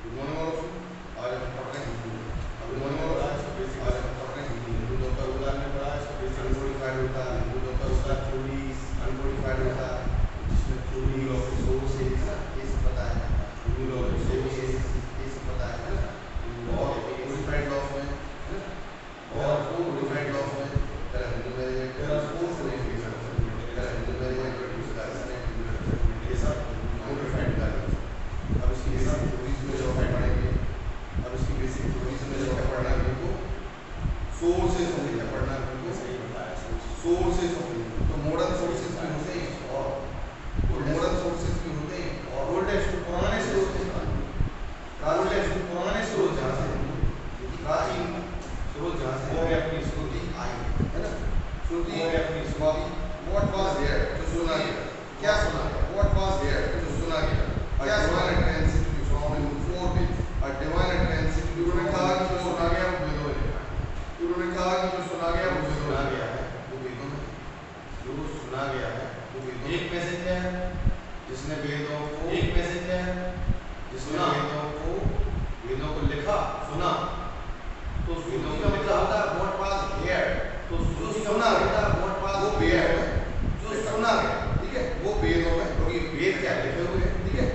Good morning all of you. आज हम पढ़ रहे हैं हिंदी में। Good morning all of you. आज हम पढ़ रहे हैं हिंदी में। हिंदू होता है उदाहरण में पढ़ा है, अनमोडिफाइड होता है। हिंदू होता है उसका थ्योरी अनमोडिफाइड होता है, जिसमें थ्योरी ऑफ सोर्स है ना, ये सब पता है। रूल ऑफ सोर्स ये सब पता है ना। और मॉडिफाइड लॉ में है ना, और वो मॉडिफाइड लॉ में तेरा हिंदू में तेरा फोर्स नहीं है, तेरा हिंदू में इंट्रोड्यूस कर रहे हैं ये सब मॉडिफाइड कर रहे हैं। अब इसकी बेसिक थ्योरीज में जो है पढ़ेंगे, अब इसकी बेसिक थ्योरीज में जो है पढ़ना है उनको सोर्सेस होंगे, पढ़ना है उनको सही बताया सोर्सेस होंगे। तो मॉडर्न सोर्सेस भी होते हैं और मॉडर्न सोर्सेस भी होते हैं और ओल्ड टेक्स्ट पुराने स्रोत हैं। ओल्ड टेक्स्ट पुराने स्रोत जहाँ से प्राचीन स्रोत जहाँ से वो अपनी श्रुति आई है ना, श्रुति अपनी श्रुति व्हाट वाज देयर जो सुना गया, क्या सुना गया, व्हाट वाज देयर जो सुना गया, क्या सुना गया, transitive from in four beat और डिवाइन ट्रांसिटिव। उन्होंने कहा कि जो सुना गया वो वेदों में है, उन्होंने कहा कि जो सुना गया वो सुना गया है वो वेदों में, जो सुना गया है वो वेदों। एक मैसेज है जिसने वेदों को, एक मैसेज है जिसने वेदों को लिखा, सुना, तो वेदों का मतलब होता है व्हाट वाज हियर, तो जो सुना गया व्हाट वाज वो वेद है, जो सुना गया, ठीक है, वो वेदों में। क्योंकि वेद क्या लिखे हुए हैं, ठीक है,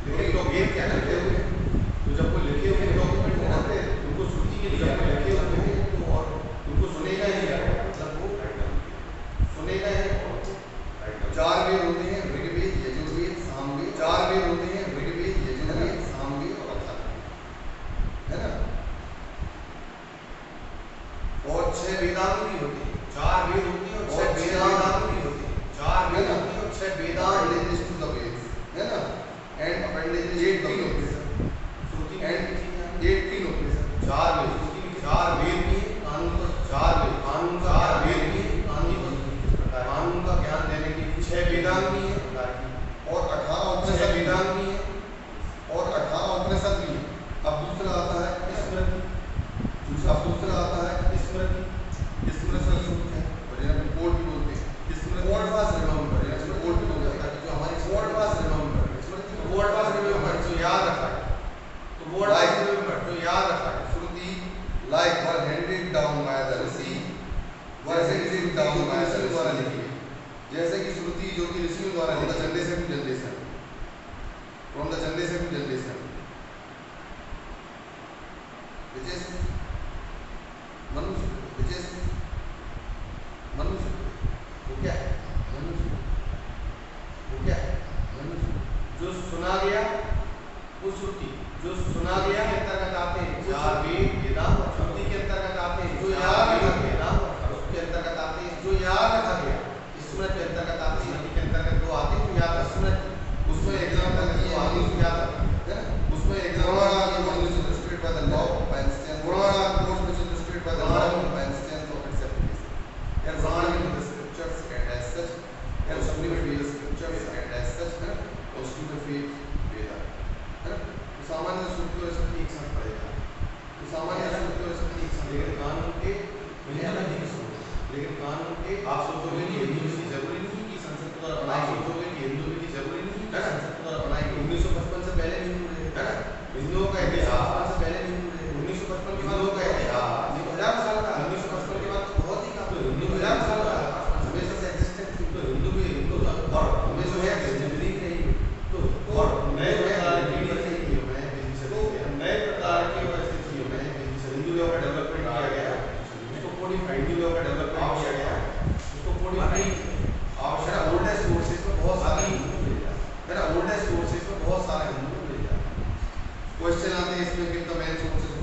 लेकिन तो वेद क्या लिखे हुए हैं, तो जब वो लिखे हुए डॉक्यूमेंट है ना, उनको श्रुति के लिए लिखे हुए हैं तो और उनको सुनेगा ही क्या, मतलब वो सुनेगा ही। चार वेद होते हैं, ऋग्वेद, यजुर्वेद, सामवेद। चार वेद होते हैं, ऋग्वेद, यजुर्वेद, सामवेद और अथर्ववेद, है ना। और 6 वेदांग भी होते हैं। 4 वेद होते हैं और 6 वेदांग भी होते हैं। 4 वेद होते हैं और 6 वेदांग रिलेटेड टू द वेद, है ना। एंड अपेंडेजेस 18 होते हैं, श्रुति एंड 18 होते हैं। 4 वेद, श्रुति 4 वेद भी है, कानून का 4 वेद, कानून का 4 वेद भी है, कानून का ज्ञान देने के 6 वेदांग भी है और 18 उपनिषद वेदांग भी है और 18 उपनिषद भी है। अब दूसरा आता है स्मृति, दूसरा आता है स्मृति। स्मृति है और जिन्हें कोड भी बोलते हैं, स्मृति वर्ड वाज रिमेंबर, इसमें कोड भी बोलते हैं ताकि जो हमारी word was remember, Smriti word was remember जो याद रखा है, तो वर्ड वाज रिमेंबर जो याद रखा है। Shruti like were handed down by the rishi, were handed down by the rishi द्वारा लिखी गई, जैसे कि श्रुति जो कि ऋषियों द्वारा लिखी, generation to generation, from the generation to generation, which is मनुष्य, which is मनुष्य, वो क्या है, मनुष्य, वो क्या है, मनुष्य। जो सुना गया वो श्रुति, जो सुना गया के अंतर्गत आते हैं 4 वेद, वेदांग और श्रुति के अंतर्गत आते हैं जो याद रखा गया, वेदांग और उसके अंतर्गत आते हैं जो याद रखा गया, स्मृति के अंतर्गत आते हैं, के अंतर्गत वो आते हैं जो याद रखा। स्मृति उसमें एग्जांपल है, मनुष्य याद रखा है ना, उसमें एग्जांपल है मनुष्य state by the law of Bainstein, पुराना course which is restricted by the law of Einstein of its application, and running the scriptures and as such, and supplementing the scriptures and as such, constitute the faith Veda, है ना। तो सामान्य श्रुति और स्मृति एक साथ पढ़ेगा, तो सामान्य श्रुति और स्मृति एक साथ, लेकिन कानून के आप सोचोगे कि हिंदू की जरूरी नहीं कि संसद द्वारा बनाई, सोचोगे कि हिंदू की जरूरी नहीं कि संसद द्वारा बनाई। 1955 से पहले नहीं हुए, है ना, हिंदुओं का इतिहास से पहले नहीं हुए। 1955 के बाद लोग का इतिहास 1000 साल का, 1955 के बाद तो बहुत ही कम, तो हिंदू 1000 साल का हमेशा से एग्जिस्टेंस थी, तो हिंदू भी हिंदू और हमेशा है जिंदगी रही, तो और नए प्रकार की परिस्थितियों में, तो नए प्रकार की परिस्थितियों में हिंदू लोगों का डेवलपमेंट किया गया, उसको कोडिफाइड हिंदू लोगों का डेवलपमेंट किया गया, उसको कोडिफाइड आवश्यक ओल्डेस्ट सोर्सेज में बहुत सारे हिंदू मिल जाए, है ना, ओल्डेस्ट सोर्सेज में बहुत सारे हिंदू मिल जाए। क्वेश्चन आते हैं इसमें कि the main sources,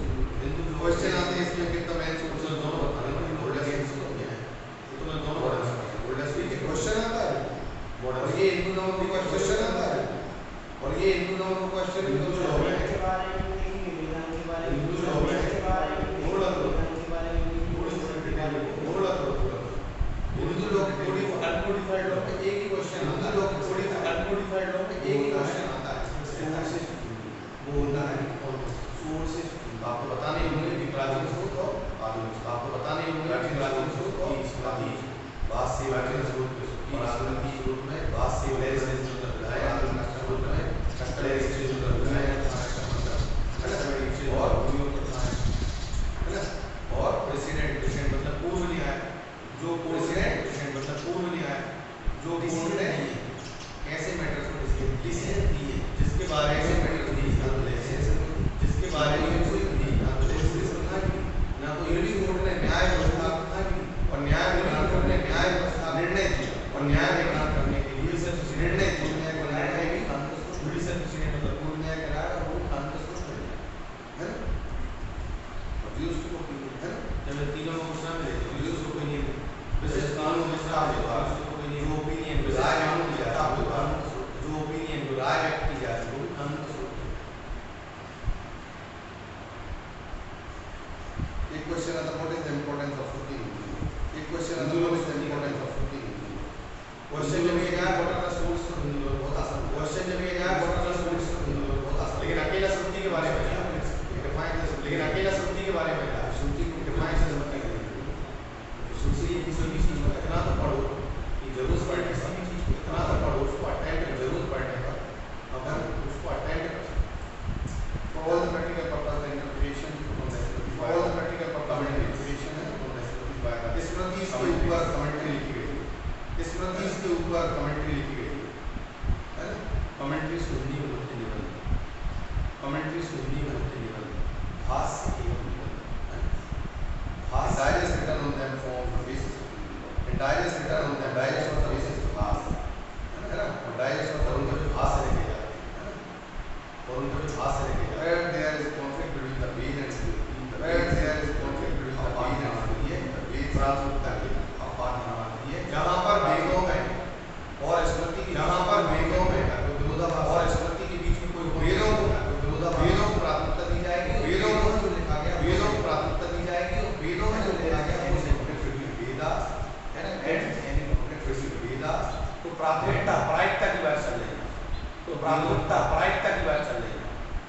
Hindu question आते हैं इसमें कि द मेन सोर्सेज दोनों बताने हैं, ओल्डेस्ट सोर्स क्या है, तो तुम्हें दोनों बताना है। ओल्डेस्ट के क्वेश्चन आता है और ये हिंदू लोगों को क्वेश्चन आता है और ये हिंदू लोगों को क्वेश्चन हिंदू लोग हैं, के बारे में के बारे में हिंदू लोग हैं, के बारे में बोल लो, के बारे में बोल लो, हिंदू लोग थोड़ी अनमोडिफाइड लोग पे एक ही क्वेश्चन, हिंदू लोग थोड़ी अनमोडिफाइड लोग पे एक ही क्वेश्चन आता है, सोर्सेज वो होता है, और सोर्सेज आपको बताने होंगे कि प्राचीन स्रोत और आधुनिक, आपको बताने होंगे कि प्राचीन स्रोत और आधुनिक, बाद से प्राचीन स्रोत और आधुनिक स्रोत में, बाद से नए स्रोत है, आधुनिक स्रोत में कस्टमर स्रोत है, तो प्राथमिकता प्रायिकता की बात चल रही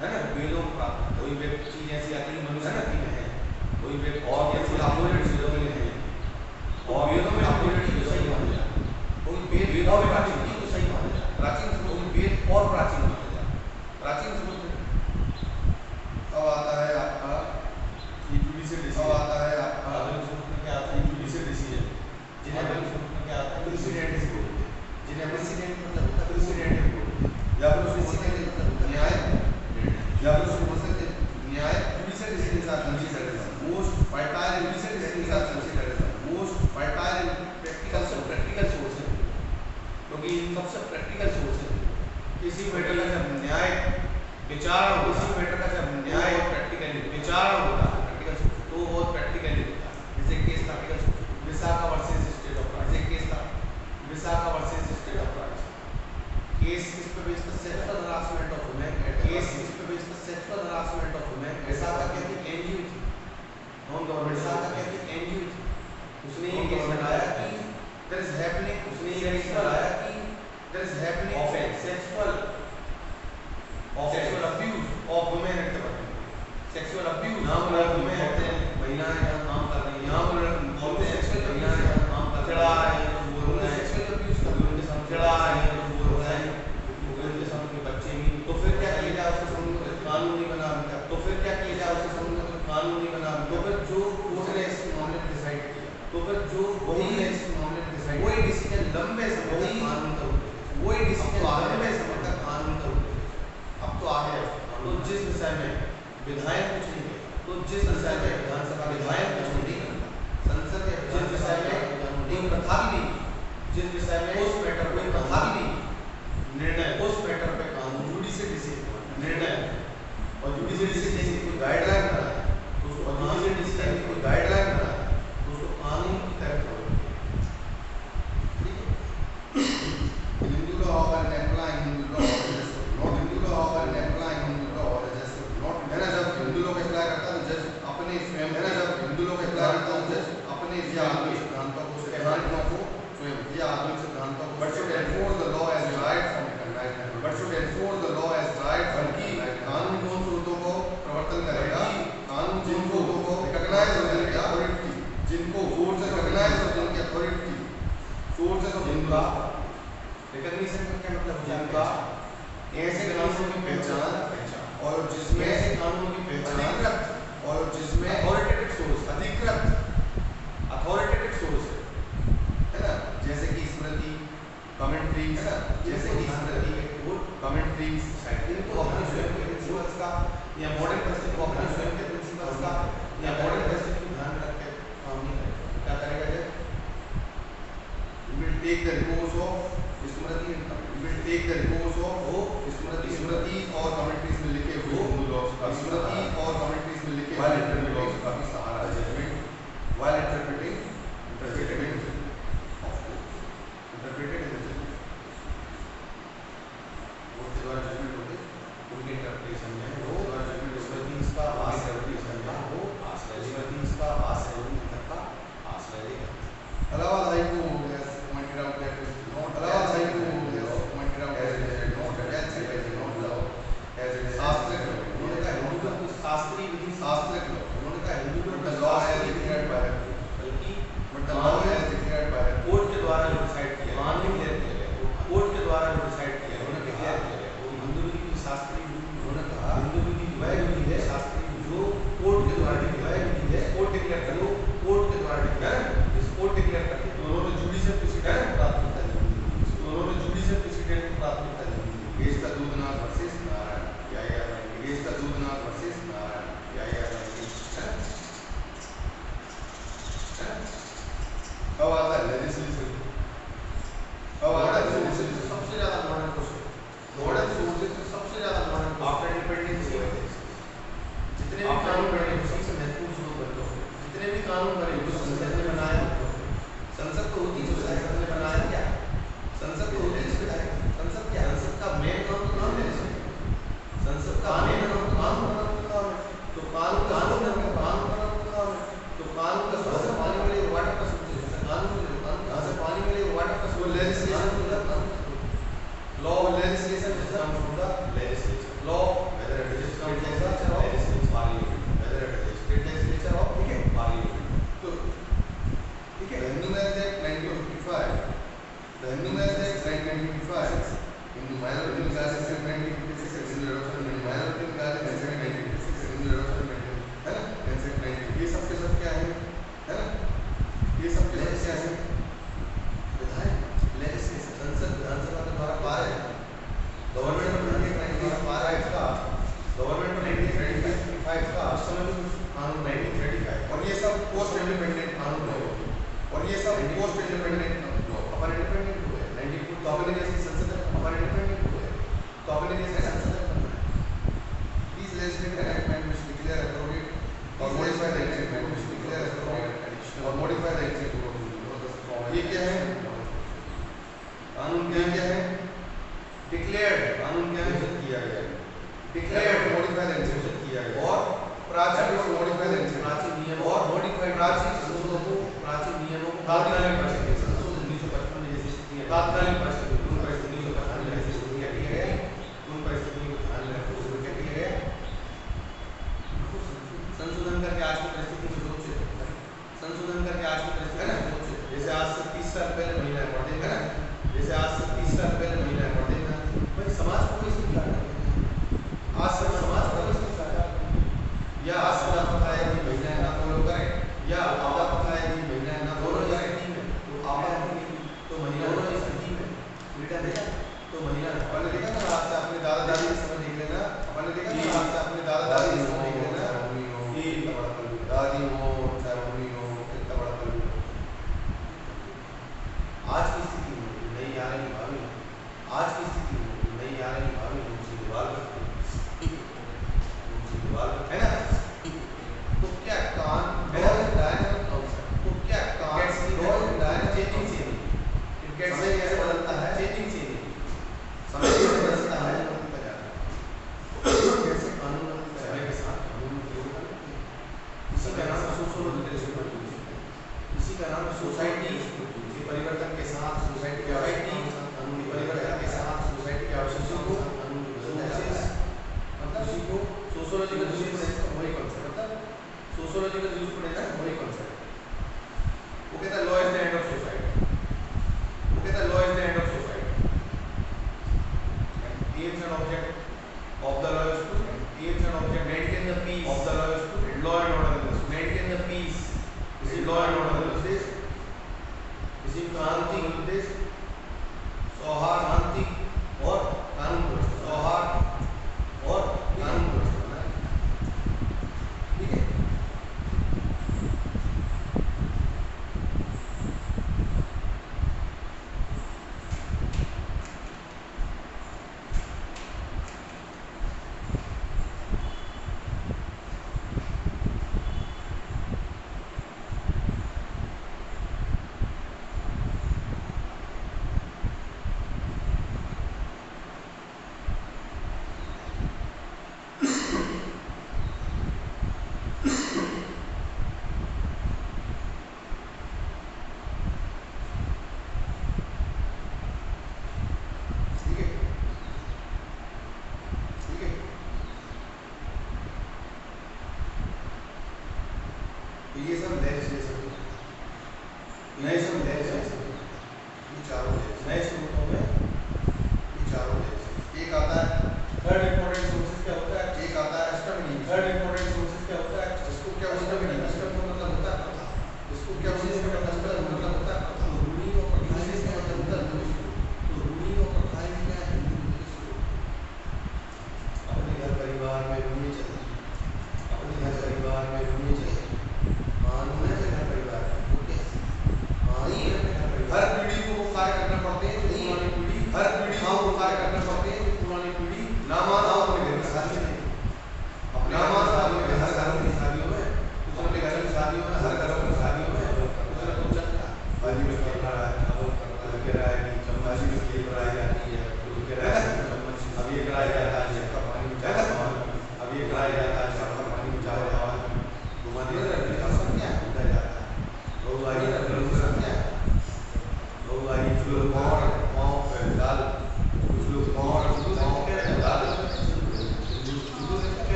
है ना। वेदों में प्राथमिकता, कोई व्यक्ति चीज ऐसी आती है मनुष्य जाति में है, कोई व्यक्ति और जैसे अपोजिट चीजों में है, और वेदों में अपोजिट चीजों सही माना जाता है, कोई वेद और प्राचीन को सही माना जाता है, प्राचीन से कोई वेद और प्राचीन माना जाता है, प्राचीन से अब आता है आपका जुडिशियल डिसीजन, अब आता है आपका आधुनिक सूत्र में क्या आता है जुडिशियल डिसीजन, जिन्हें आधुनिक सूत्र में क्या आता है प्रेसिडेंट बोलते हैं, जिन्हें प्रेसिडेंट मतलब होता है प्रेसिडेंट बोलते हैं, या फिर उसको बोल सकते हैं न्याय, या फिर उसको बोल सकते हैं न्याय जुडिशियल डिसीजन का consideration, most fertile judicial decision का consideration, most fertile practical source है, क्योंकि इन सबसे प्रैक्टिकल सोर्स है। किसी मैटर का जब न्याय विचार, किसी मैटर का जब न्याय प्रैक्टिकली विचार होता है, प्रैक्टिकल सोर्स तो बहुत प्रैक्टिकली होता है। जैसे case practical source Vishakha versus state of rights, जैसे केस था Vishakha versus state of rights, case किस पे बेस्ड था, sexual harassment of women, case किस पे बेस्ड था, sexual harassment of women. Vishakha कहती है एनजीओ थी, नॉन गवर्नमेंट, विशाखा कहती है एनजीओ थी, उसने ये केस बनाया कि देयर इज हैपनिंग, उसने ये केस बनाया कि there is happening offence sexual abuse of women at the work, sexual abuse, यहां पर वुमेन होते हैं, महिलाएं यहां काम कर रही हैं, यहां पर बोलते हैं सेक्सुअल महिलाएं यहां काम कर चढ़ा रही हैं, तो बोल रहे हैं सेक्सुअल अब्यूज कर रहे हैं, उनके सामने चढ़ा रही हैं, तो बोल रहे हैं उनके सामने बच्चे भी, तो फिर क्या किया जाए उसके सामने कानून नहीं बना, तो फिर क्या किया जाए उसके सामने कानून नहीं बना, तो फिर जो कोर्ट ने इस मामले में डिसाइड किया, तो फिर जो वही ने इस मामले में डिसाइड, वही डिसीजन लंबे समय तक कानून का होता है, वही डिसीजन लंबे समय तक कानून का होता है। अब तो आगे तो जिस विषय में विधायक कुछ नहीं है, तो जिस विषय में विधानसभा विधायक कुछ नहीं करता, संसद के जिस विषय में एक प्रथा भी नहीं, जिस विषय में उस मैटर कोई प्रथा भी नहीं, निर्णय उस मैटर पे कानून जुडिशियल डिसीजन निर्णय, और जुडिशियल डिसीजन कोई गाइडलाइन बना है, तो उसको जुडिशियल डिसीजन कोई गाइडलाइन बना है, तो उसको कानून की तरह फॉलो किया। हिंदू लॉ और apply Hindu law, not Hindu law और अप्लाई हिंदू लॉ, जैसे नॉट है ना, जब हिंदू लोग अप्लाई करता है जज अपने स्वयं, है ना, जब हिंदू लोग अप्लाई करता है जज अपने आधुनिक सिद्धांतों को स्वयं या आधुनिक सिद्धांतों को, but should enforce the law as right from recognised, but should enforce the law as right from recognised, कानून कौन सूत्रों को प्रवर्तन करेगा, कानून जिन सूत्रों को रिकॉग्नाइज और जिनकी अथॉरिटी, जिनको सोर्स रिकॉग्नाइज और जिनकी अथॉरिटी, सोर्स ऑफ जिनका रिकॉग्निशन का क्या मतलब है, जिनका ऐसे कानूनों की पहचान और जिसमें ऐसे कानूनों की पहचान अधिकृत और जिसमें अथॉरिटेटिव सोर्स, अधिकृत अथॉरिटेटिव सोर्स है ना, जैसे कि स्मृति कमेंट्री है ना, जैसे कि स्मृति कमेंट्री, इनको अपने स्वयं के प्रिंसिपल्स का या मॉडर्न परिस्थिति को अपने स्वयं के प्रिंसिपल्स का या मॉडर्न परिस्थिति को ध्यान रख के काम नहीं करेगा, क्या करेगा जब will take the recourse of Smriti, will take the recourse of स्मृति और कमेंट्रीज में लिखे हुए हिंदू लॉज का, स्मृति और कमेंट्रीज में लिखे हुए हिंदू लॉज का भी सहारा जजमेंट while interpreting वो द्वारा जजमेंट होते उनके इंटरप्रिटेशन में वो द्वारा जजमेंट स्मृति इसका वास इंटरप्रिटेशन में वो स्मृति इसका वास का आश्रय Allowed Haiku has pointed out that Allowed Haiku has pointed out as it is not allowed as it is उन्होंने कहा हिंदू का शास्त्रीय विधि शास्त्रिक law, उन्होंने कहा हिंदू but का the law as declared by बल्कि but the law as declared by court के द्वारा जो डिसाइड किया, कानून किया गया, कोर्ट के द्वारा जो डिसाइड किया, उन्होंने किया वो हिंदू विधि की शास्त्रीय विधि, उन्होंने कहा हिंदू विधि वह विधि है शास्त्रीय जो कोर्ट के द्वारा वह विधि है, कोर्ट डिक्लेयर कर लो, कोर्ट के द्वारा डिक्लेयर इस कोर्ट डिक्लेयर करके दोनों ने जुडिशियल प्रेसिडेंट को प्राथमिकता दी, दोनों ने जुडिशियल प्रेसिडेंट को प्राथमिकता दी। Gage का दूधनाथ वर्सेस नारायण, Gage का दूधनाथ वर्सेस नारायण, अब आता है लेजिस्लेशन, अब आता है लेजिस्लेशन सबसे ज्यादा मॉडर्न सोर्सेज में सबसे ज्यादा मॉडर्न आफ्टर इंडिपेंडेंस की वजह से जितने भी कानून बने उसी से महत्वपूर्ण स्रोत बनते हैं, जितने भी कानून बने जो संसद ने बनाया, संसद तो होती है संसद ने बनाया क्या, संसद तो होती है संसद क्या, संसद का मेन काम तो नाम लेने से minority class in 1956 in development, minority class in 1996 in development, है ना? 1990 ये सब के सब क्या है ना? ये सब के सब क्या है? विधायक लेजिस्लेशन संसद विधानसभा के द्वारा पारित गवर्नमेंट ऑफ 1995 का गवर्नमेंट ऑफ 1995 का उस समय में कानून 1935 और ये सब पोस्ट इंडिपेंडेंट कानून है और ये सब पोस्ट इंडिपेंडेंट अपन इंडिपेंडेंट हुए 92 तो अपन जैसी संसद अपन इंडिपेंडेंट हुए तो अपन जैसे संसद please legislative enactment which declare appropriate और modify the enactment which declare appropriate और मॉडिफाई द एग्जीक्यूटिव ये क्या है कानून क्या है डिक्लेयर्ड कानून क्या है किया गया डिक्लेयर्ड मॉडिफाई द एग्जीक्यूटिव किया गया और प्राचीन और मॉडिफाई द एग्जीक्यूटिव प्राचीन नियम और मॉडिफाइड प्राचीन नियमों को तात्कालिक परिस्थिति संशोधन 1955 में जैसी स्थिति है तात्कालिक परिस्थिति उन परिस्थितियों को ध्यान में रखते हुए क्या किया गया उन परिस्थितियों को ध्यान में रखते हुए क्या किया गया संशोधन करके आज की परिस्थिति में जोड़ से संशोधन करके आज की परिस्थिति में जोड़ से जैसे आज से 30 साल पहले महिलाएं पढ़ते हैं ना जैसे आज से 30 साल पहले महिलाएं पढ़ते हैं भाई समाज को इसमें क्या आज से समाज को इसमें क्या या आज समाज पता है कि महिलाएं ना फॉलो करें या आपदा पता है कि महिलाएं ना फॉलो करें तो आपदा तो महिलाओं ने स्थिति में उल्टा देखा तो महिला अपन ने देखा ना आज से अपने दादा दादी के समय देख लेना अपन ने देखा ना आज से अपने दादा दादी के समय देख लेना कि दादी हो चाहे मम्मी हो कितना बड़ा कल आज की स्थिति में नहीं आ रही भाभी आज की स्थिति में नहीं आ रही भाभी उनकी दीवार है ना तो क्या कान तो क्या कान चेंजिंग चेंजिंग कैसे कैसे बदलता है चेंजिंग चेंजिंग समय कैसे बदलता है बदलता जा रहा है कैसे कानून समय के साथ कानून इसी का नाम सोशोलॉजिकल इसी का नाम सोसाइटी के परिवर्तन के साथ सोसाइटी की आवश्यकता कानून के परिवर्तन के साथ सोसाइटी की आवश्यकता को कानून मतलब इसी को सोशोलॉजिकल यूज वही कॉन्सेप्ट मतलब सोशोलॉजिकल यूज पढ़े ना वही कॉन्सेप्ट वो कहता है law is the end of society वो कहता है law is the end of society aims and object of the law is to aims and object maintain the peace of the law is to law and order maintain the peace इसी law and order उद्देश्य इसी क्रांति उद्देश्य सौहार्द शांति और कानून व्यवस्था सौहार्द और कानून व्यवस्था ठीक है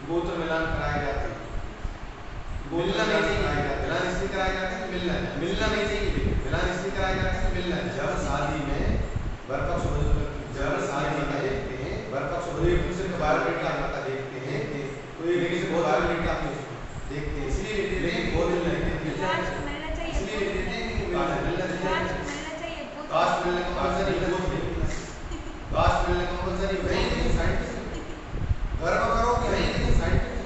गोत्र मिलान कराए जाते हैं। मिलना नहीं चाहिए, मिलान इसलिए कराए जाते हैं, मिलना नहीं चाहिए, मिलान इसलिए कराए जाते हैं, मिलना। जब शादी में वरपक्ष जब शादी में देखते हैं वरपक्ष एक दूसरे के बारे में क्या देखते हैं, तो एक दूसरे के बारे में क्या देखते हैं, इसलिए लेकिन गोत्र मिलना चाहिए, इसलिए मिलना चाहिए, कास्ट मिलने कंपलसरी, कास्ट मिलने कंपलसरी नहीं, लेकिन साइंटिफिक गर्व करो कि नहीं, लेकिन साइंटिफिक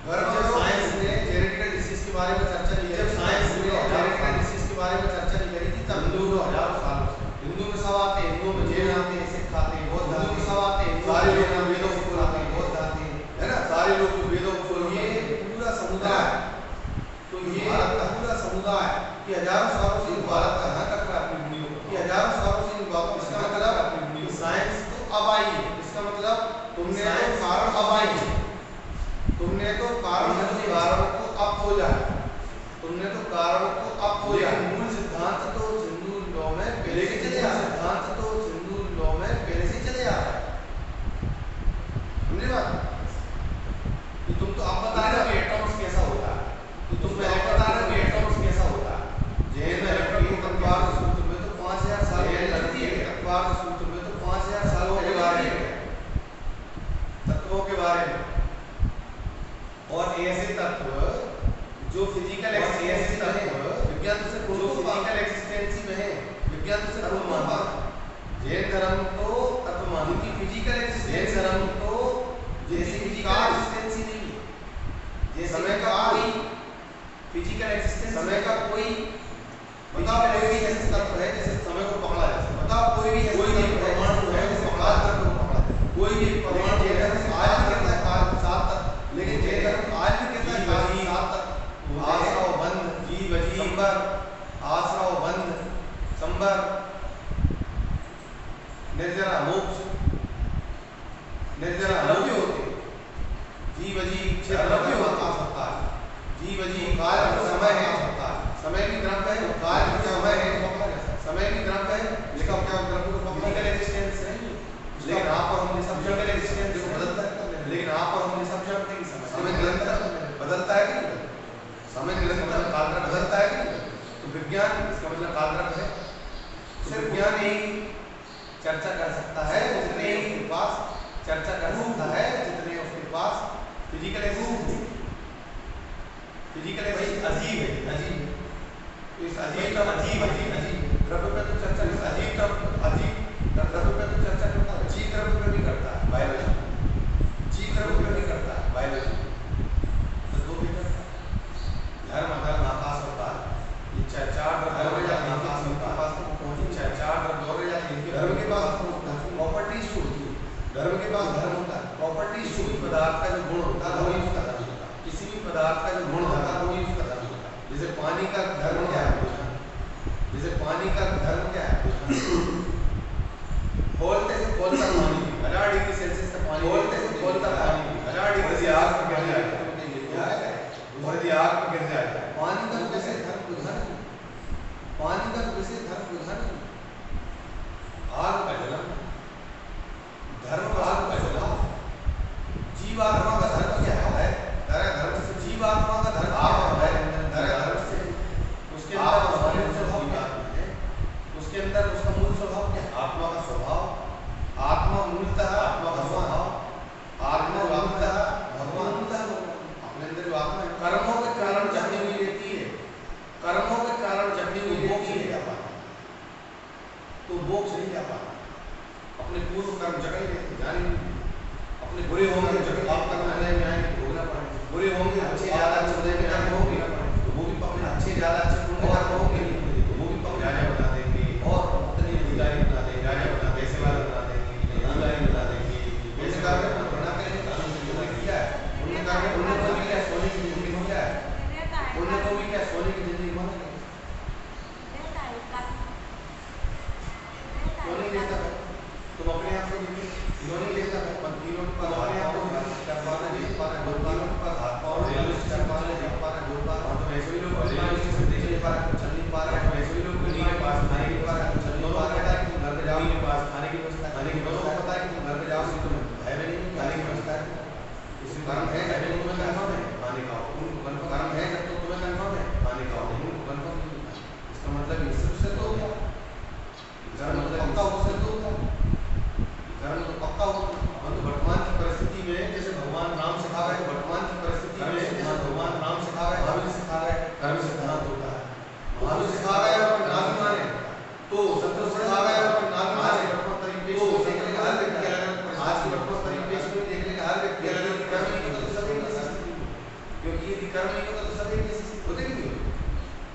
गर्व करो। साइंस ने जेनेटिकल डिसीज के बारे में चर्चा नहीं की, जब साइंस ने जेनेटिकल डिसीज के बारे में चर्चा नहीं करी थी तब हिंदू को हजारों साल हिंदू में सब आते हैं, हिंदू में जैन आते हैं, सिख आते हैं, बौद्ध आते हैं, सब आते हैं, सारे लोग वेदों को खोलते हैं, बौद्ध आते हैं, है ना, सारे लोग वेदों को खोलते हैं। ये पूरा समुदाय, तो ये भारत का पूरा समुदाय कि हजारों सालों से भारत का हक रखा अपनी भूमियों को, कि हजारों सालों से इन बातों, इसका मतलब अपनी भूमियों साइंस तो अब आई है, इसका मतलब तुमने तो कारण अब आई है, तुमने तो कारणों को अब खोजा, तुमने तो कारणों को अब खोजा। मूल सिद्धांत तो हिंदू लॉ में पहले से चले आ रहा है, सिद्धांत तो हिंदू लॉ में पहले से चले आ रहा है, समझे बात? कि तुम तो अब बता रहे हो कि एटॉम्स कैसा होता है, कि तुम पहले बता रहे हो कि एटॉम्स कैसा होता है। जैन तत्ववाद सूत्र में तो 5000 साल लगती है, तत्ववाद सूत्र में तो 5000 सालों के बारे में, तत्वों के बारे में, और ऐसे तत्व जो फिजिकल एक्सिस्टेंसी में है, विज्ञान से जो फिजिकल एक्सिस्टेंसी में है, विज्ञान से तत्व मानता है। जैन धर्म तो तत्व मानती है, फिजिकल एक्सिस्टेंसी, जैन धर्म तो जैसी फिजिकल एक्सिस्टेंसी नहीं है, जैसे समय का कोई फिजिकल एक्सिस्टेंस, समय का कोई बताओ कोई भी ऐसा तत्व है जैसे समय को पकड़ा जा सकता है, बताओ कोई भी परमाणु है जिसे पकड़ा तत्व को पकड़ा जाए, कोई भी परमाणु जैसे आज भी कहता है काल सात तक, लेकिन जैसे आज भी कहता है काल सात तक, आसरा व बंध, जीव संबर, आसरा व बंध, संबर, निर्जरा मोक्ष, निर्जरा लभ्य होते, जीव क्षेत्र लभ्य होता सकता है, जीव काल समय है सकता है, समय की द्रव्य है, काल समय है, समय की द्रव्य है, लेकिन क्या द्रव्य को फिजिकल एक्सिस्टेंस नहीं, लेकिन यहाँ पर हमने सब फिजिकल एक्सिस्टेंस को बदलता है, लेकिन यहाँ पर हमने सब शब्द नहीं, समय निरंतर बदलता है कि नहीं, समय निरंतर कालक्रम बदलता है कि नहीं, तो विज्ञान इसका मतलब कालक्रम है, सिर्फ विज्ञान ही चर्चा कर सकता है, जितने उसके पास चर्चा कर सकता है, जितने उसके पास फिजिकल एक्सिस्टेंस, फिजिकल एक्सिस्टेंस अजीब है, अजीब है, इस अजीब का अजीब द्रव्य पे तो चर्चा, इस अजीब का अजीब द्रव्य पे तो चर्चा करता है, जीव द्रव्य पे भी करता है बायोलॉजी, जीव द्रव्य पे भी करता है बायोलॉजी, तो दो भी करता है। धर्म अगर आकाश होता है, ये चार द्रव्य हो जाते हैं, आकाश के पास पहुंचे, चार द्रव्य हो जाते हैं, धर्म के पास प्रॉपर्टीज होती है, धर्म के पास धर्म होता है, प्रॉपर्टीज, कोई पदार्थ का जो गुण होता है वही उसका धर्म होता है, किसी भी पदार्थ का जो गुण होता है वही उसका धर्म होता है। जैसे पानी का धर्म क्या है, जैसे पानी का धर्म क्या है, खोलते से खोलता पानी 1000 डिग्री सेल्सियस तक पानी, खोलते से खोलता पानी 1000 डिग्री से आग में गिर जाएगा, और यदि आग में गिर जाएगा, पानी का वैसे धर्म बुझा नहीं, पानी का वैसे धर्म बुझा नहीं, आग का जलन, धर्म आग का जलन, जीवात्मा का धर्म क्या है, धर्म से जीवात्मा का धर्म क्या है, धर्म से उसके अंदर उसका मूल स्वभाव क्या है, आत्मा का स्वभाव, आत्मा मूलतः आत्मा का स्वभाव, आत्मा मूलतः भगवान अपने अंदर जो आत्मा है, कर्मों के कारण जकड़ी हुई रहती है, कर्मों के कारण जकड़ी हुई मोक्ष नहीं जा पाता, तो मोक्ष नहीं जा पाता, अपने पूर्व कर्म जकड़े रहते, जाने अपने बुरे होने जकड़े आप करने में कर्म है जब तुम्हें कन्फर्म है खाने का उनको कन्फर्म कर्म है जब तो तुम्हें कन्फर्म है खाने का उनको कन्फर्म नहीं होता इसका मतलब ये सब से तो हो गया कर्म तो पक्का उससे तो कर्म तो पक्का हो परंतु वर्तमान की परिस्थिति में जैसे भगवान राम सिखा रहे हैं वर्तमान की परिस्थिति में जैसे भगवान राम सिखा रहे हैं महावीर सिखा रहे हैं कर्म सिद्धांत होता है महावीर सिखा रहे हैं और ना भी माने तो सत्य सिखा रहे हैं और ना भी माने वर्तमान परिपेक्ष तो में देखने का हर व्यक्ति अलग आज के वर्तमान परिपेक्ष में देखने का हर व्यक्ति अलग कर्म नहीं होता तो सभी की स्थिति क्योंकि यदि कर्म नहीं होता तो सभी की स्थिति होते नहीं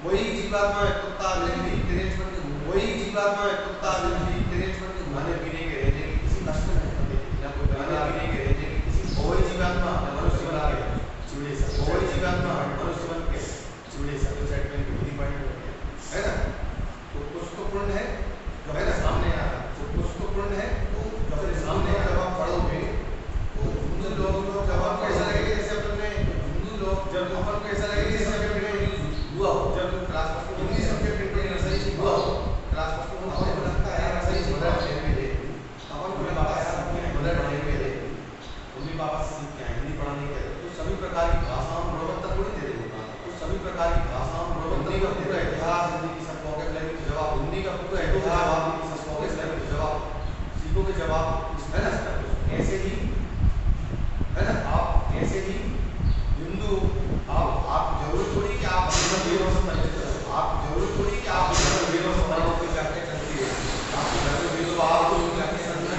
वही जीवात्मा है कुत्ता बिल्ली ट्रेंचमेंट के वही जीवात्मा है कुत्ता बिल्ली ट्रेंचमेंट के खाने पीने के रहने की किसी कष्ट नहीं या कोई खाने पीने के रहने की किसी वही जीवात्मा मनुष्य बन के चूड़े से वही जीवात्मा मनुष्य बन के चूड़े से तो सेट में बुद्धि पड़ने है ना तो कुछ तो पुण्य है जो है ना सामने आ रहा तो कुछ तो पुण्य है तो जब जब सामने जब आप पढ़ोगे तो हिंदू लोग जब आपको ऐसा लगेगा जैसे अपन में हिंदू लोग जब अपन को ऐसा लगेगा जैसे अपन में हुआ हो जब क्लास फर्स्ट इंग्लिश सब्जेक्ट में नर्सरी हुआ हो क्लास फर्स्ट में अपन को लगता है नर्सरी से बड़ा लेने में अपन को लगता है बड़ा लेने में मम्मी पापा से सीख के आए हिंदी पढ़ाने के तो सभी प्रकार की भाषाओं में गुणवत्ता थोड़ी दे देंगे तो सभी प्रकार की भाषाओं में हिंदी का पूरा इतिहास हिंदी की सब वोकैबुलरी के जवाब हिंदी का पूरा इतिहास हिंदी की सब वोकैबुलरी के जवाब सीखो के जवाब है ना ऐसे ही है ना आप ऐसे ही हिंदू आप जरूरी थोड़ी कि आप वेदों से परिचित हो आप जरूरी थोड़ी कि आप वेदों से परिचित जाके चलती है आपके घर में वेदों आपको जाके समझना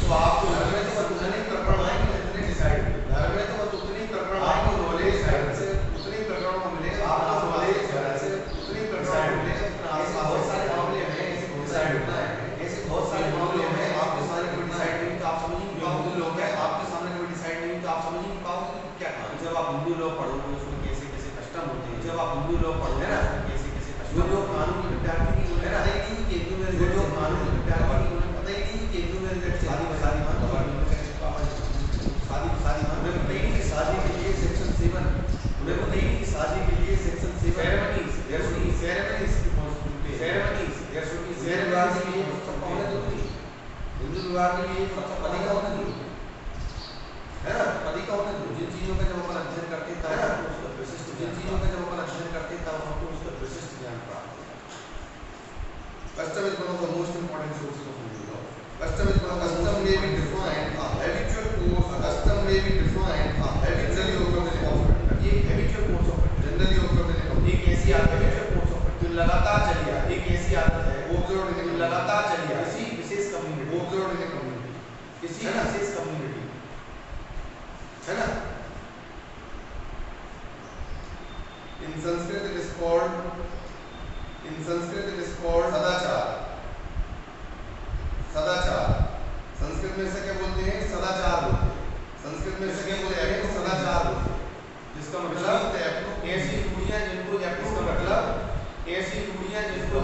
तो आपको घर में तो उतने ही प्रकरण आएंगे जितने डिसाइड घर में तो उतने ही प्रकरण आएंगे नॉलेज से उतने ही प्रकरणों को मिलेगा आपको नॉलेज से उतने ही प्रकरण मिलेगा जितना आपका बहुत सारे मामले हैं ऐसे डिसाइड होता है ऐसे बहुत सारे मामले हैं आपके सामने कोई डिसाइड नहीं तो आप समझ नहीं पाओगे लोग हैं आपके सामने कोई डिसाइड नहीं तो आप समझ नहीं पाओगे क्या जब आप हिंदू लोग पढ़ोगे उसमें कैसे कैसे कष्टम होते हैं जब आप हिंदू लोग पढ़ोगे ना कैसे कैसे कष्टम जो लोग कानून के विद्यार्थी नहीं होते ना नहीं कि हिंदू में जो लोग कानून के विद्यार्थी नहीं होते पता ही नहीं कि हिंदू में शादी उन्हें पता ही नहीं कि शादी के लिए सेक्शन 7 उन्हें पता ही नहीं कि शादी के लिए section 7 ceremonies there should be ceremonies शेर विवाह के लिए सबका होना जरूरी है हिंदू विवाह के लिए सबका पति का होना जरूरी है ना पति का होना जरूरी जिन चीजों का जब अपन अध्ययन करते हैं तब उसका विशिष्ट जिन चीजों का जब अपन अध्ययन करते हैं तब हमको उसका विशिष्ट ज्ञान प्राप्त होता है custom is one of the most important sources of knowledge custom may be defined a habitual course custom may be defined a habitually occurring of ये habitual course of generally occurring एक ऐसी आदत है course of जो लगातार चली आ एक ऐसी आदत है observed in लगातार चली आ किसी विशेष community observed in a community किसी विशेष कम्युनिटी है ना in Sanskrit it is called सदाचार संस्कृत में इसे क्या बोलते हैं सदाचार बोलते हैं संस्कृत में इसे क्या बोलते हैं सदाचार बोलते हैं जिसका मतलब ऐसी रूढ़ियां जिनको ऐसी रूढ़ियां जिनको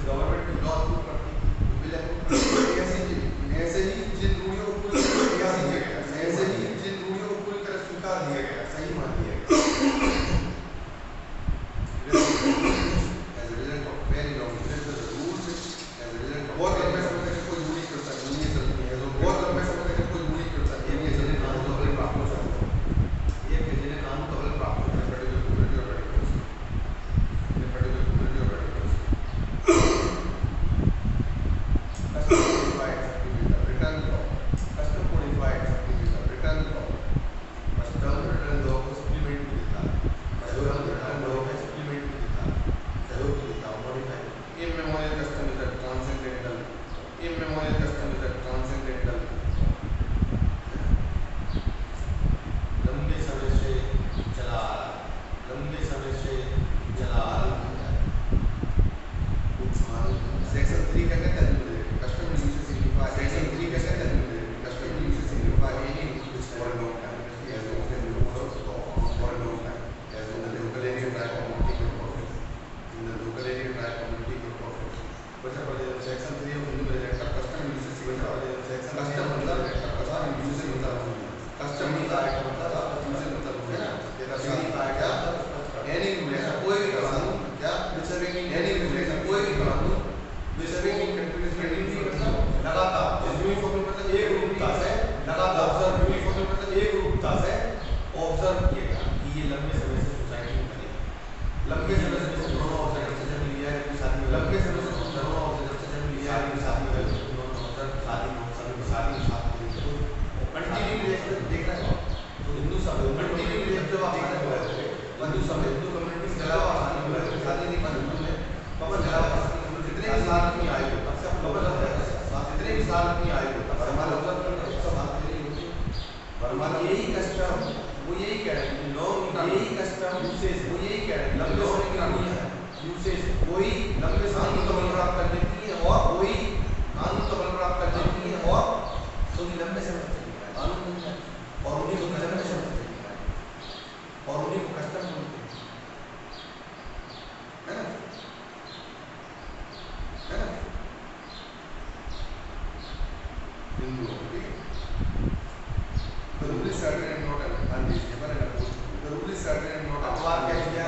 गवर्नमेंट लॉ अप्रूव करती है ऐसे ही जिन रूढ़ियों को पूरी तरह स्वीकार दिया गया सही मान दिया गया as a result of very long rules as a result of बहुत लंबे समय तक कोई रूढ़ी कर सकती नहीं चलती है तो बहुत लंबे समय तक कोई रूढ़ी कर सकती नहीं चलती कानून तो बल प्राप्त हो जाता है ये जिन्हें कानून तो बल प्राप्त हो जाता है हमारा यही कस्टम, वो यही कह रहे हैं लॉन्ग टर्म, यही कस्टम यूसेज, वो यही कह रहे हैं लंबे समय की नहीं है यूसेज, कोई लंबे समय की कबल प्राप्त कर देती है और कोई कानून कबल प्राप्त कर देती है और उन्हीं लंबे समय तक चलेगा कानून नहीं है और उन्हीं को लंबे समय तक चलेगा और उन्हीं को कस्टम बोलते हैं, है ना, है ना। The rule is certain and not unreasonable and opposed. The rule is certain and not अपवाद क्या किया,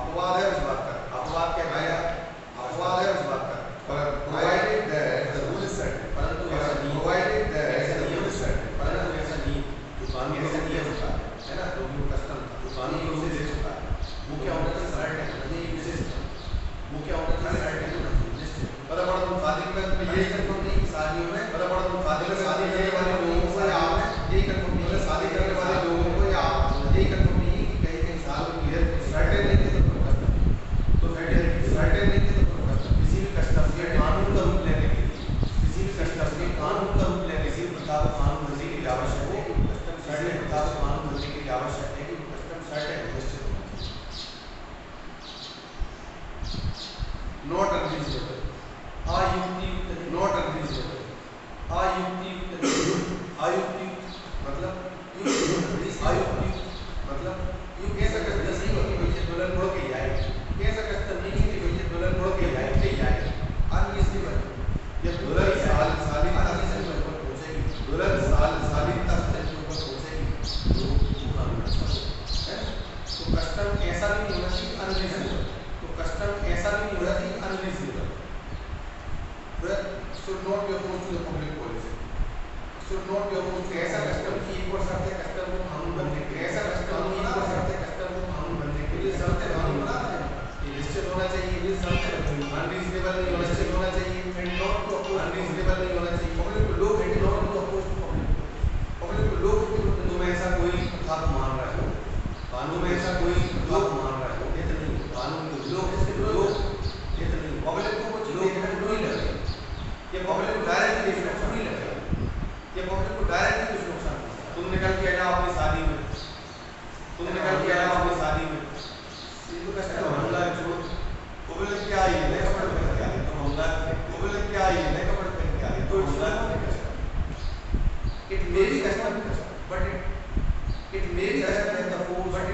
अपवाद है उस बात का, अपवाद क्या किया, अपवाद है उस बात का, provided that the rule is certain. परंतु ऐसा नहीं, Provided that the rule is certain. परंतु ऐसा नहीं, जो कानून ऐसा नहीं होता है ना, तो वो कस्टम था, जो कानून को से दे चुका है, वो क्या होता है सर्ट है, नहीं विशेष, वो क्या होता है सर्ट है, बराबर तुम शादी में यही कंफर्म नहीं, शादियों में बराबर तुम शादी में शादी करने वाले लोगों को या आप यही कंफर्म नहीं है, शादी करने वाले लोगों को या आप यही कंफर्म नहीं है कि कहीं कहीं साल में क्लियर सर्टेन नहीं थे तो कस्टम, तो सर्टेन नहीं थे तो कस्टम, किसी भी कस्टम के कानून का रूप लेने के लिए, किसी भी कस्टम के कानून का रूप लेने किसी प्रकार का कानून बनने के लिए आवश्यक है कि कस्टम सर्टेन प्रकार का कानून बनने के लिए आवश्यक है कि कस्टम सर्टेन निश्चित होना चाहिए, Not unreasonable. आयुक्तियुक्त, Not unreasonable. आयुक्तियुक्त, आयुक्तियुक्त मतलब आयुक्तियुक्त मतलब ये कैसा कष्ट नहीं है कि भैया दुल्हन मुड़ के आए, कैसा कष्ट नहीं है कि भैया दुल्हन मुड़ के आए, नहीं आए, अनरिजनेबल, ये दुल्हन साल सालिता स्टेज पर पहुंचेगी, दुल्हन सालिता स्टेज पर पहुंचेगी, तो वो कानून है, तो कस्टम ऐसा भी नहीं होना चाहिए अनरिजनेबल, तो कस्टम ऐसा भी नहीं होना चाहिए unreasonable, Well, should not be opposed to the public policy. Should not be opposed to ऐसा कस्टम की एक और शर्त है कस्टम को कानून बनने के, ऐसा कस्टम की एक और शर्त है कस्टम को कानून बनने के लिए शर्त है कानून बना है, ये निश्चित होना चाहिए, ये शर्त है, अनरीजनेबल नहीं होना चाहिए, होना चाहिए and not to oppose, unreasonable नहीं होना चाहिए, पब्लिक को लोग and not to oppose to public को लोग कानून में ऐसा कोई प्रथा मान रहा है, कानून में ऐसा कोई प्रथा मान रहा है, ये तो नहीं, कानून को लोग इसके लोग ये तो नहीं, पब्लिक को कुछ देखना नहीं लगे, ये पब्लिक को डायरेक्ट देखना नहीं लगेगा, ये पब्लिक को डायरेक्ट कुछ नुकसान पहुंचाएगा, तुम निकल के आना अपनी शादी में, तुम निकल के आना अपनी शादी में, ये तो कस्टम हमला है, छोड़ पब्लिक क्या आई है कपड़े पहन के आ रही, तुम हमला पब्लिक क्या आई है कपड़े पहन के आ रही, तो हमला it may be custom but it may be custom at the force but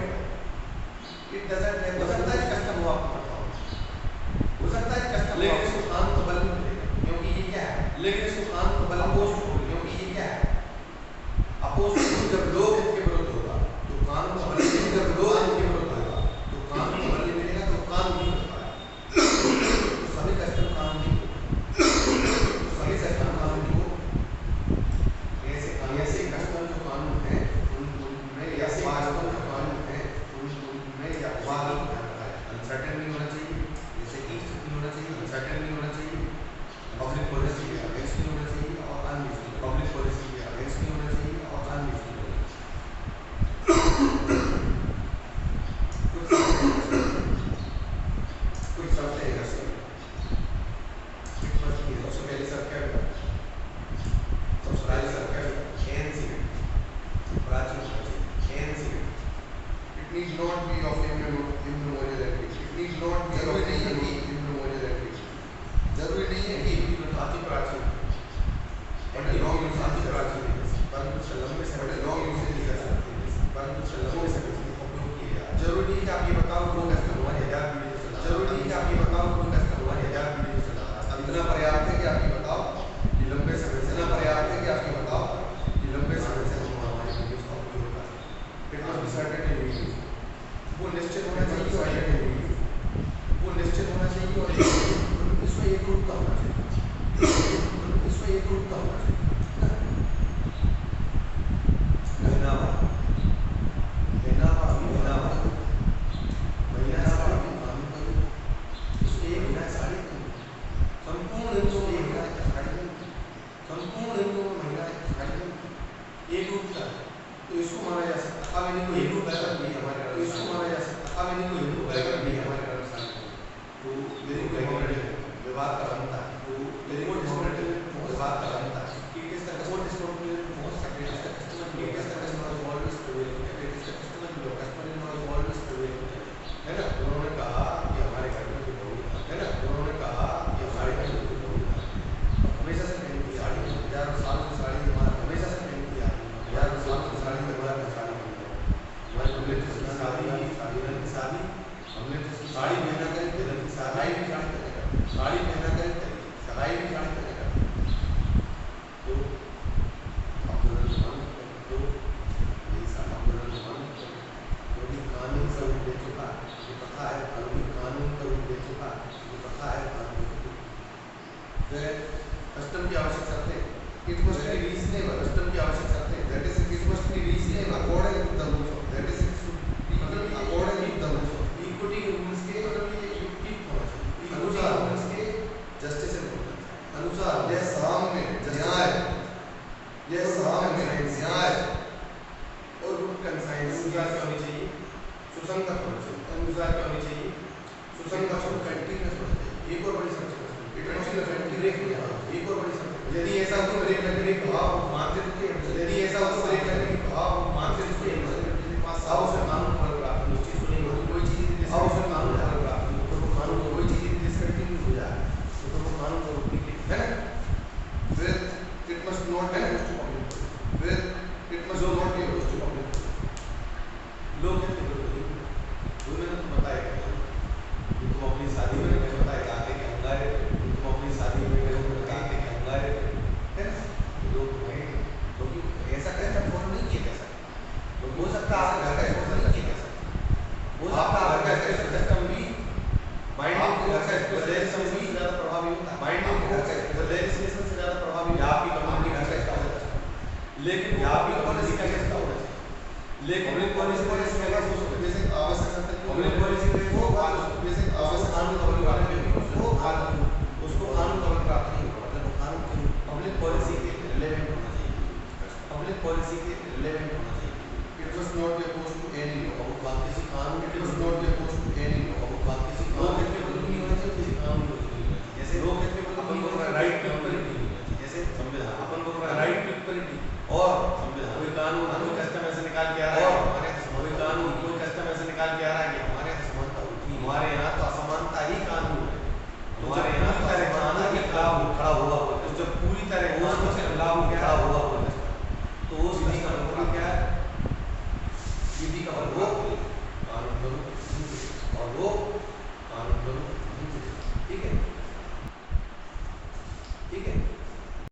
it doesn't have हो सकता है कस्टम हो आपको पता हो सकता है कस्टम, लेकिन इसको कानून का बल नहीं मिलेगा क्योंकि ये क्या है, लेकिन इसको कानून का बल अपोज क्योंकि ये क्या है, अपोज जब लोग इसके विरुद्ध होगा तो कानून का बल, जब लोग इसके विरुद्ध होगा तो कानून का बल नहीं मिलेगा, तो कानून नहीं हो पाएगा, तो सभी कस्टम कानून नहीं हो, सभी कस्टम कानून नहीं हो, ऐसे कस्टम जो कानून है उनमें या वास्तव जो कानून है उनमें या वास्तव अनसर्टेन नहीं होना चाहिए, जैसे कि नहीं होना चाहिए, अनसर्टेन नहीं होना चाहिए, पब्लिक पॉलिसी के अगेंस्ट नहीं होना चाहिए और अनरीजनेबल, पब्लिक पॉलिसी के अगेंस्ट नहीं होना चाहिए और अनरीजनेबल, कुछ शब्द है ऐसे, सबसे पहले सब क्या होगा, सबसे पहले सब क्या होगा, प्राचीन ancient, it need not be of immemorial antiquity. It need not be of immemorial antiquity. जरूरी नहीं है कि अति प्राचीन बट लॉन्ग यूज अति प्राचीन है, परंतु उससे लंबे समय तक लॉन्ग यूज नहीं कर सकते, परंतु उससे लंबे समय तक उपयोग किया जाए, जरूरी नहीं कि आप ये बताओ लोग कस्टम हुआ 1000 पीढ़ी से चला, जरूरी नहीं कि आप ये बताओ लोग कस्टम हुआ 1000 पीढ़ी से चला, अब इतना पर्याप्त है कि आप ये बताओ कि लंबे समय से, इतना पर्याप्त है कि आप ये बताओ कि लंबे समय से हम हमारे यूज का उपयोग कर रहे हैं, it must be certain in use, वो निश्चित होना चाहिए और वो निश्चित होना चाहिए और इसमें एक रूप का होना चाहिए, इसमें एक रूप का होना चाहिए, महीनावार उसके एक बिना साड़ी संपूर्ण हिंदुओं में एक बिना साड़ी, संपूर्ण हिंदुओं में महिला साड़ी एक रूप का, तो इसको माना जा सकता है, अब इनको एक रूप बैगर भी हमारे, तो इसको माना जा सकता है, अब इनको हिंदू बैगर भी हमारे तो यदि कोई विवाद का बनता है, तो यदि कोई विवाद का बनता है कि किस तरह से पहुंच सकते हैं, किस तरह से It must not be opposed to public. लोग कहते हैं मैंने तो बताया कि तुम अपनी शादी में मैंने बताया आते कि अंगार है, तुम अपनी शादी में मैंने बताते कि अंगार है ना। लोग क्योंकि ऐसा कैसा फॉलो नहीं किया जा सकता। हो सकता है आपका घर का फॉलो नहीं किया जा सकता, हो सकता है आपका घर का सिस्टम भी माइंड के घर का स्पेशलाइजेशन से ज़्यादा प्रभावी होता है, माइंड के घर का स्पेशलाइजेशन से ज़्यादा प्रभावी या आपकी कंपनी घर का इसका होता है, लेकिन या आपकी पॉलिसी का कैसा होना चाहिए, लेकिन पब्लिक पॉलिसी को इसमें अगर सोचो बेसिक आवश्यकता पब्लिक पॉलिसी में वो बेसिक आवश्यक कानून कवर प्राप्त नहीं होगा, उसको कानून कवर प्राप्त नहीं होगा, मतलब वो कानून पब्लिक पॉलिसी के रिलेवेंट होना चाहिए, पब्लिक पॉलिसी के रिलेवेंट होना चाहिए। It must not be opposed to any law. और बात किसी कानून It के must not be opposed to any law. और बात किसी कानून के विरुद्ध नहीं होना चाहिए, किसी कानून के विरुद्ध नहीं होना चाहिए। जैसे लोग कहते हैं अपन को राइट के ऊपर नहीं होना चाहिए, जैसे संविधान अपन को राइट